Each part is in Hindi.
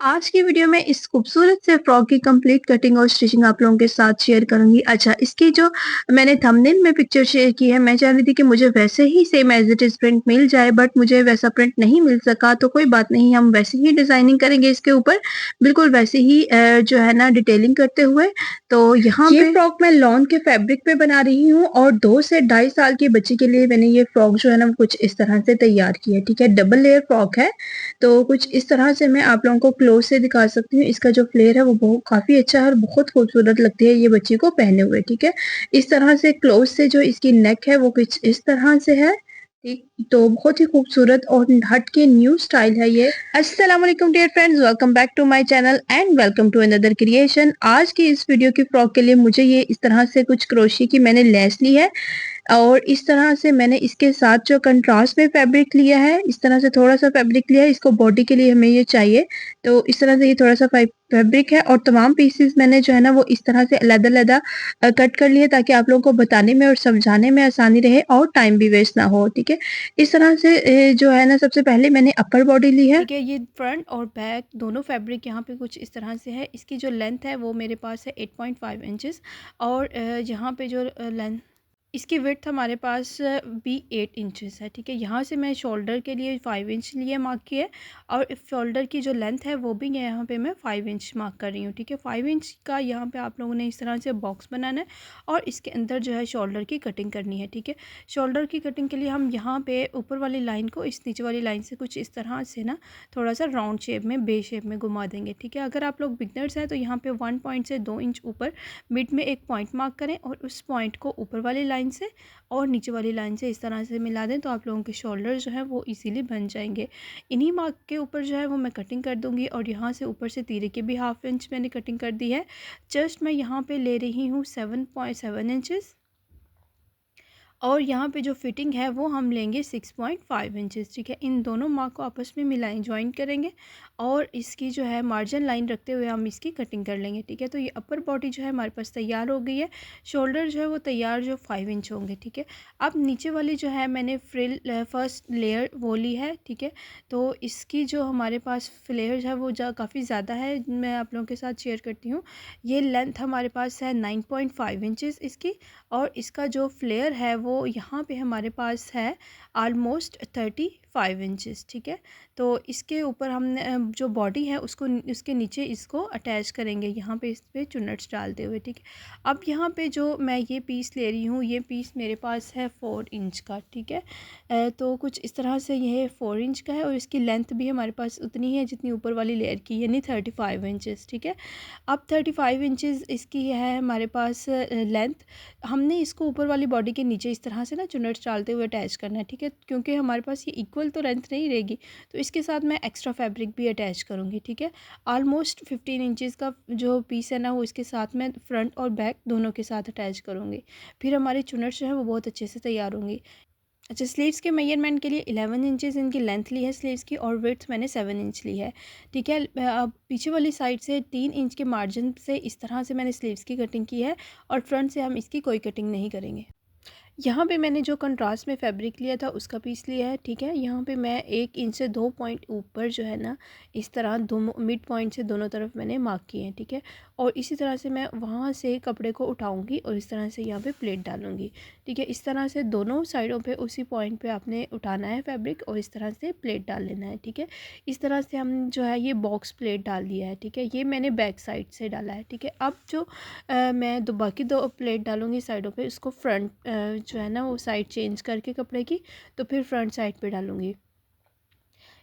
आज की वीडियो में इस खूबसूरत से फ्रॉक की कंप्लीट कटिंग और स्टिचिंग आप लोगों के साथ शेयर करूंगी। अच्छा, इसकी जो मैंने थंबनेल में पिक्चर शेयर की है, मैं चाह रही थी कि मुझे वैसे ही same as it is print मिल जाए, बट मुझे वैसा प्रिंट नहीं मिल सका। तो कोई बात नहीं, हम वैसे ही डिजाइनिंग करेंगे इसके ऊपर, बिल्कुल वैसे ही जो है ना डिटेलिंग करते हुए। तो यहाँ ये फ्रॉक मैं लॉन के फैब्रिक पे बना रही हूँ और 2 से 2.5 साल के बच्चे के लिए मैंने ये फ्रॉक जो है ना कुछ इस तरह से तैयार की है। ठीक है, डबल लेयर फ्रॉक है। तो कुछ इस तरह से मैं आप लोगों को क्लोज से दिखा सकती हूँ। इसका जो फ्लेयर है वो बहुत काफी अच्छा है और बहुत खूबसूरत लगती है ये बच्ची को पहने हुए। ठीक है, इस तरह से क्लोज से जो इसकी नेक है वो कुछ इस तरह से है। ठीक, तो बहुत ही खूबसूरत और हट के न्यू स्टाइल है ये। अस्सलाम वालेकुम dear friends, welcome back to my channel and welcome to another creation. आज की इस वीडियो की फ्रॉक के लिए मुझे ये इस तरह से कुछ क्रोशी की मैंने लेस ली है और इस तरह से मैंने इसके साथ जो कंट्रास्ट में फैब्रिक लिया है, इस तरह से थोड़ा सा फैब्रिक लिया है। इसको बॉडी के लिए हमें ये चाहिए, तो इस तरह से ये थोड़ा सा फैब्रिक है और तमाम पीसेस मैंने जो है ना वो इस तरह से अलग-अलग कट कर लिए ताकि आप लोगों को बताने में और समझाने में आसानी रहे और टाइम भी वेस्ट ना हो। ठीक है, इस तरह से जो है ना सबसे पहले मैंने अपर बॉडी ली है। ठीक है, ये फ्रंट और बैक दोनों फैब्रिक यहाँ पे कुछ इस तरह से है। इसकी जो लेंथ है वो मेरे पास है 8.5 इंचेस और यहाँ पे जो लेंथ इसकी विड्थ हमारे पास भी 8 इंचेस है। ठीक है, यहाँ से मैं शोल्डर के लिए 5 इंच लिए मार्क किया है और शोल्डर की जो लेंथ है वो भी यहाँ पे मैं 5 इंच मार्क कर रही हूँ। ठीक है, 5 इंच का यहाँ पे आप लोगों ने इस तरह से बॉक्स बनाना है और इसके अंदर जो है शोल्डर की कटिंग करनी है। ठीक है, शोल्डर की कटिंग के लिए हम यहाँ पे ऊपर वाली लाइन को इस नीचे वाली लाइन से कुछ इस तरह से ना थोड़ा सा राउंड शेप में बे शेप में घुमा देंगे। ठीक है, अगर आप लोग बिगनर्स हैं तो यहाँ पे 1 पॉइंट से 2 इंच ऊपर मिड में एक पॉइंट मार्क करें और उस पॉइंट को ऊपर वाली लाइन से और नीचे वाली लाइन से इस तरह से मिला दें तो आप लोगों के शोल्डर जो है वो इजीली बन जाएंगे। इन्हीं मार्क के ऊपर जो है वो मैं कटिंग कर दूंगी और यहाँ से ऊपर से तीरे के भी 1/2 इंच मैंने कटिंग कर दी है। जस्ट मैं यहाँ पे ले रही हूँ 7.7 इंचेस और यहाँ पे जो फिटिंग है वो हम लेंगे 6.5 इंचेस। ठीक है, इन दोनों मार्क को आपस में मिलाएं, ज्वाइन करेंगे और इसकी जो है मार्जिन लाइन रखते हुए हम इसकी कटिंग कर लेंगे। ठीक है, तो ये अपर बॉडी जो है हमारे पास तैयार हो गई है। शोल्डर जो है वो तैयार जो 5 इंच होंगे। ठीक है, अब नीचे वाली जो है मैंने फ्रिल फर्स्ट लेयर वो ली है। ठीक है, तो इसकी जो हमारे पास फ्लेयर है वो काफ़ी ज़्यादा है, मैं आप लोगों के साथ शेयर करती हूँ। ये लेंथ हमारे पास है 9.5 इंचेस इसकी और इसका जो फ्लेयर है वो यहाँ पे हमारे पास है ऑलमोस्ट 35 इंचेस। ठीक है, तो इसके ऊपर हमने जो बॉडी है उसको उसके नीचे इसको अटैच करेंगे यहाँ पे इस पे चुन्नट्स डालते हुए। ठीक है, अब यहाँ पे जो मैं ये पीस ले रही हूँ ये पीस मेरे पास है 4 इंच का। ठीक है, तो कुछ इस तरह से यह 4 इंच का है और इसकी लेंथ भी हमारे पास उतनी है जितनी ऊपर वाली लेयर की, यानी 35 इंचेस। ठीक है, अब 35 इंचेस इसकी है हमारे पास लेंथ। हमने इसको ऊपर वाली बॉडी के नीचे इस तरह से ना चुन्नट्स डालते हुए अटैच करना है। ठीक है, क्योंकि हमारे पास ये इक्वल तो लेंथ नहीं रहेगी तो इसके साथ मैं एक्स्ट्रा फैब्रिक भी अटैच करूँगी। ठीक है, ऑलमोस्ट 15 इंचेस का जो पीस है ना वो इसके साथ मैं फ्रंट और बैक दोनों के साथ अटैच करूँगी। फिर हमारी चुन्नट्स जो है वो बहुत अच्छे से तैयार होंगी। अच्छा, स्लीव्स के मेजरमेंट के लिए 11 इंचेस इनकी लेंथ ली है स्लीव्स की और विड्थ मैंने 7 इंच ली है। ठीक है, अब पीछे वाली साइड से 3 इंच के मार्जिन से इस तरह से मैंने स्लीव्स की कटिंग की है और फ्रंट से हम इसकी कोई कटिंग नहीं करेंगे। यहाँ पे मैंने जो कंट्रास्ट में फैब्रिक लिया था उसका पीस लिया है। ठीक है, यहाँ पे मैं 1 इंच से 2 पॉइंट ऊपर जो है ना इस तरह दो मिड पॉइंट से दोनों तरफ मैंने मार्क किए हैं। ठीक है, और इसी तरह से मैं वहाँ से कपड़े को उठाऊँगी और इस तरह से यहाँ पे प्लेट डालूँगी। ठीक है, इस तरह से दोनों साइडों पे उसी पॉइंट पे आपने उठाना है फैब्रिक और इस तरह से प्लेट डाल लेना है। ठीक है, इस तरह से हम जो है ये बॉक्स प्लेट डाल दिया है। ठीक है, ये मैंने बैक साइड से डाला है। ठीक है, अब जो मैं बाकी दो प्लेट डालूँगी साइडों पे, इसको फ्रंट जो है ना वो साइड चेंज करके कपड़े की तो फिर फ्रंट साइड पे डालूँगी।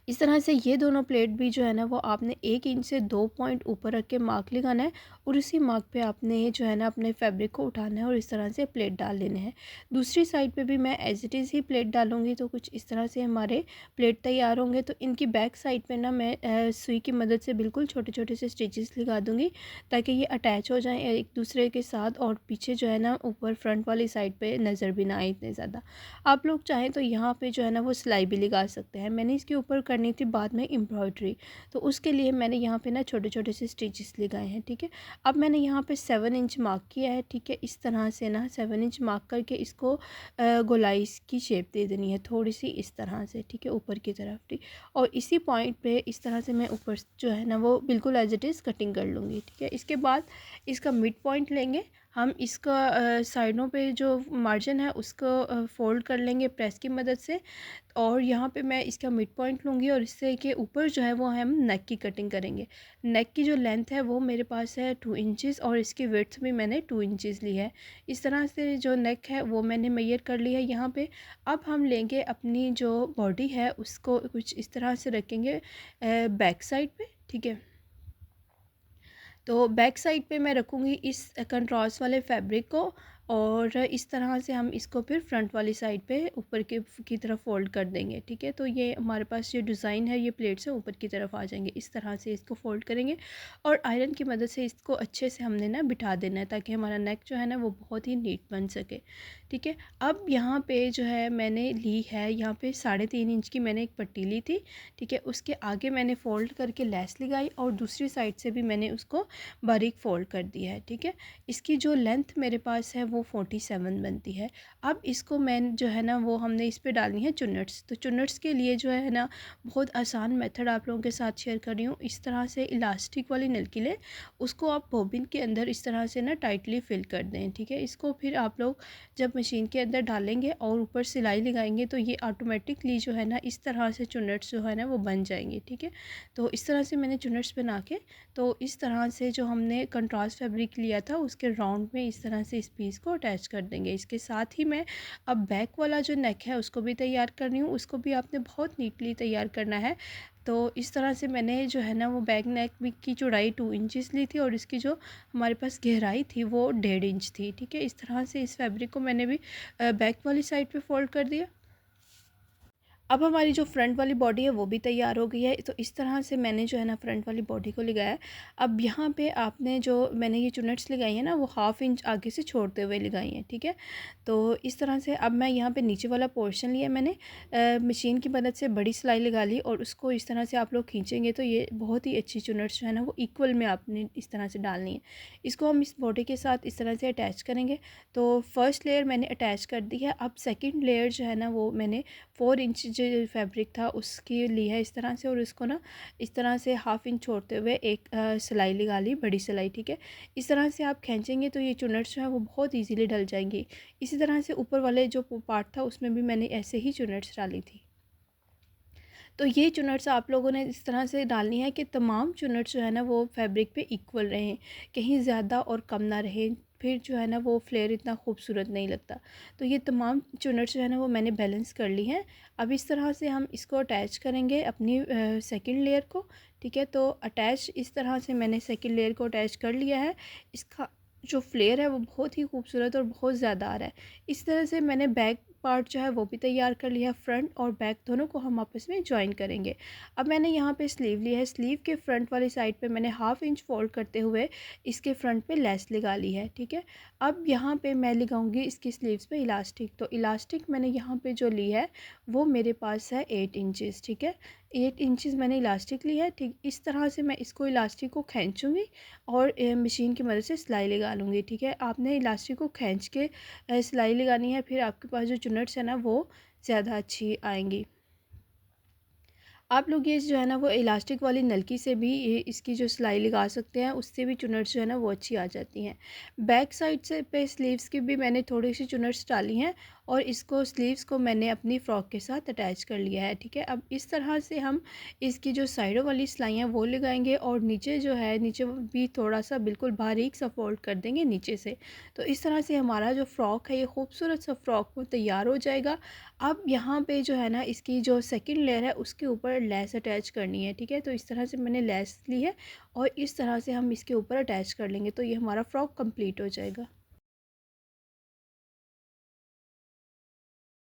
इस तरह से ये दोनों प्लेट भी जो है ना वो आपने 1 इंच से 2 पॉइंट ऊपर रख के मार्क लगाना है और उसी मार्क पे आपने जो है ना अपने फैब्रिक को उठाना है और इस तरह से प्लेट डाल लेने हैं। दूसरी साइड पे भी मैं एज इट इज़ ही प्लेट डालूँगी तो कुछ इस तरह से हमारे प्लेट तैयार होंगे। तो इनकी बैक साइड पे ना मैं सुई की मदद से बिल्कुल छोटे छोटे से स्टिचेस लगा दूँगी ताकि ये अटैच हो जाएँ एक दूसरे के साथ और पीछे जो है ना ऊपर फ्रंट वाली साइड पर नज़र भी ना आए इतने ज़्यादा। आप लोग चाहें तो यहाँ पर जो है ना वो सिलाई भी लगा सकते हैं। मैंने इसके ऊपर करनी थी बाद में एम्ब्रॉयडरी, तो उसके लिए मैंने यहाँ पे ना छोटे छोटे से स्टिचेस लगाए हैं। ठीक है, अब मैंने यहाँ पे 7 इंच मार्क किया है। ठीक है, इस तरह से ना 7 इंच मार्क करके इसको गोलाई की शेप दे देनी है थोड़ी सी इस तरह से। ठीक है, ऊपर की तरफ। ठीक, और इसी पॉइंट पे इस तरह से मैं ऊपर जो है ना वो बिल्कुल एज इट इज़ कटिंग कर लूँगी। ठीक है, इसके बाद इसका मिड पॉइंट लेंगे हम, इसका साइडों पे जो मार्जिन है उसको फोल्ड कर लेंगे प्रेस की मदद से, और यहाँ पे मैं इसका मिड पॉइंट लूँगी और इससे के ऊपर जो है वो हम नेक की कटिंग करेंगे। नेक की जो लेंथ है वो मेरे पास है 2 इंचज़ और इसकी विड्थ भी मैंने 2 इंचज़ ली है। इस तरह से जो नेक है वो मैंने मेजर कर ली है यहाँ पे। अब हम लेंगे अपनी जो बॉडी है उसको कुछ इस तरह से रखेंगे बैक साइड पे। ठीक है, तो बैक साइड पे मैं रखूँगी इस कंट्रास्ट वाले फैब्रिक को, और इस तरह से हम इसको फिर फ्रंट वाली साइड पे ऊपर की तरफ फोल्ड कर देंगे। ठीक है, तो ये हमारे पास ये डिज़ाइन है, ये प्लेट से ऊपर की तरफ आ जाएंगे। इस तरह से इसको फोल्ड करेंगे और आयरन की मदद से इसको अच्छे से हमने ना बिठा देना है ताकि हमारा नेक जो है ना वो बहुत ही नीट बन सके। ठीक है, अब यहाँ पे जो है मैंने ली है यहाँ पे 3.5 इंच की मैंने एक पट्टी ली थी। ठीक है, उसके आगे मैंने फ़ोल्ड करके लेस लगाई और दूसरी साइड से भी मैंने उसको बारीक फ़ोल्ड कर दिया है। ठीक है, इसकी जो लेंथ मेरे पास है वो 47 बनती है। अब इसको मैं जो है ना वो हमने इस पे डालनी है चुन्नट्स। तो चुन्नट्स के लिए जो है ना बहुत आसान मेथड आप लोगों के साथ शेयर कर रही हूँ। इस तरह से इलास्टिक वाली नलकी लें, उसको आप बॉबिन के अंदर इस तरह से ना टाइटली फिल कर दें। ठीक है, इसको फिर आप लोग जब मशीन के अंदर डालेंगे और ऊपर सिलाई लगाएंगे तो ये ऑटोमेटिकली जो है ना इस तरह से चुन्नट्स जो है ना वो बन जाएंगे। ठीक है, तो इस तरह से मैंने चुन्नट्स बना के, तो इस तरह से जो हमने कंट्रास्ट फैब्रिक लिया था उसके राउंड में इस तरह से इस पीस को अटैच कर देंगे। इसके साथ ही मैं अब बैक वाला जो नेक है उसको भी तैयार कर रही हूँ, उसको भी आपने बहुत नीटली तैयार करना है। तो इस तरह से मैंने जो है ना वो बैक नेक की चौड़ाई 2 इंचज़ ली थी और इसकी जो हमारे पास गहराई थी वो 1.5 इंच थी। ठीक है, इस तरह से इस फैब्रिक को मैंने भी बैक वाली साइड पे फोल्ड कर दिया। अब हमारी जो फ्रंट वाली बॉडी है वो भी तैयार हो गई है। तो इस तरह से मैंने जो है ना फ्रंट वाली बॉडी को लगाया है। अब यहाँ पे आपने जो मैंने ये चुन्नट्स लगाई है ना वो 1/2 इंच आगे से छोड़ते हुए लगाई हैं। ठीक है, तो इस तरह से अब मैं यहाँ पे नीचे वाला पोर्शन लिया मैंने, मशीन की मदद से बड़ी सिलाई लगा ली और उसको इस तरह से आप लोग खींचेंगे तो ये बहुत ही अच्छी चुन्नट्स जो है ना वो इक्वल में आपने इस तरह से डालनी है। इसको हम इस बॉडी के साथ इस तरह से अटैच करेंगे। तो फर्स्ट लेयर मैंने अटैच कर दी है। अब सेकेंड लेयर जो है ना वो मैंने 4 इंच जो फैब्रिक था उसकी ली है इस तरह से, और इसको ना इस तरह से 1/2 इंच छोड़ते हुए एक सिलाई लगा ली, बड़ी सिलाई। ठीक है, इस तरह से आप खींचेंगे तो ये चुन्नट्स जो है वो बहुत इजीली डल जाएंगी। इसी तरह से ऊपर वाले जो पार्ट था उसमें भी मैंने ऐसे ही चुन्नट्स डाली थी। तो ये चुन्नट्स आप लोगों ने इस तरह से डालनी है कि तमाम चुन्नट्स जो है ना वो फैब्रिक पे इक्वल रहें, कहीं ज़्यादा और कम ना रहें, फिर जो है ना वो फ्लेयर इतना खूबसूरत नहीं लगता। तो ये तमाम चुन्नट्स जो है ना वो मैंने बैलेंस कर ली हैं। अब इस तरह से हम इसको अटैच करेंगे अपनी सेकंड लेयर को। ठीक है, तो अटैच इस तरह से मैंने सेकंड लेयर को अटैच कर लिया है। इसका जो फ्लेयर है वो बहुत ही खूबसूरत और बहुत ज़्यादा आ रहा है। इस तरह से मैंने बैक पार्ट जो है वो भी तैयार कर लिया। फ्रंट और बैक दोनों को हम आपस में जॉइन करेंगे। अब मैंने यहाँ पे स्लीव लिया है। स्लीव के फ्रंट वाली साइड पे मैंने 1/2 इंच फोल्ड करते हुए इसके फ्रंट पे लेस लगा ली है। ठीक है, अब यहाँ पे मैं लगाऊंगी इसकी स्लीव्स पे इलास्टिक। तो इलास्टिक मैंने यहाँ पे जो ली है वो मेरे पास है 8 इंचज़। ठीक है, 8 इंचज़ मैंने इलास्टिक ली है। ठीक, इस तरह से मैं इसको इलास्टिक को खींचूँगी और मशीन की मदद से सिलाई लगा लूँगी। ठीक है, आपने इलास्टिक को खींच के सिलाई लगानी है, फिर आपके पास जो चुन्नट्स है ना वो ज़्यादा अच्छी आएंगी। आप लोग ये जो है ना वो इलास्टिक वाली नलकी से भी ये इसकी जो सिलाई लगा सकते हैं, उससे भी चुन्नट्स जो है ना वो अच्छी आ जाती हैं। बैक साइड से पे स्लीव्स की भी मैंने थोड़ी सी चुन्नट्स डाली हैं और इसको स्लीव्स को मैंने अपनी फ़्रॉक के साथ अटैच कर लिया है। ठीक है, अब इस तरह से हम इसकी जो साइडों वाली सिलाई हैं वो लगाएंगे और नीचे जो है नीचे भी थोड़ा सा बिल्कुल बारीक सा फोल्ड कर देंगे नीचे से। तो इस तरह से हमारा जो फ़्रॉक है ये खूबसूरत सा फ़्रॉक वो तैयार हो जाएगा। अब यहाँ पे जो है ना इसकी जो सेकंड लेयर है उसके ऊपर लेस अटैच करनी है। ठीक है, तो इस तरह से मैंने लेस ली है और इस तरह से हम इसके ऊपर अटैच कर लेंगे तो ये हमारा फ़्रॉक कंप्लीट हो जाएगा।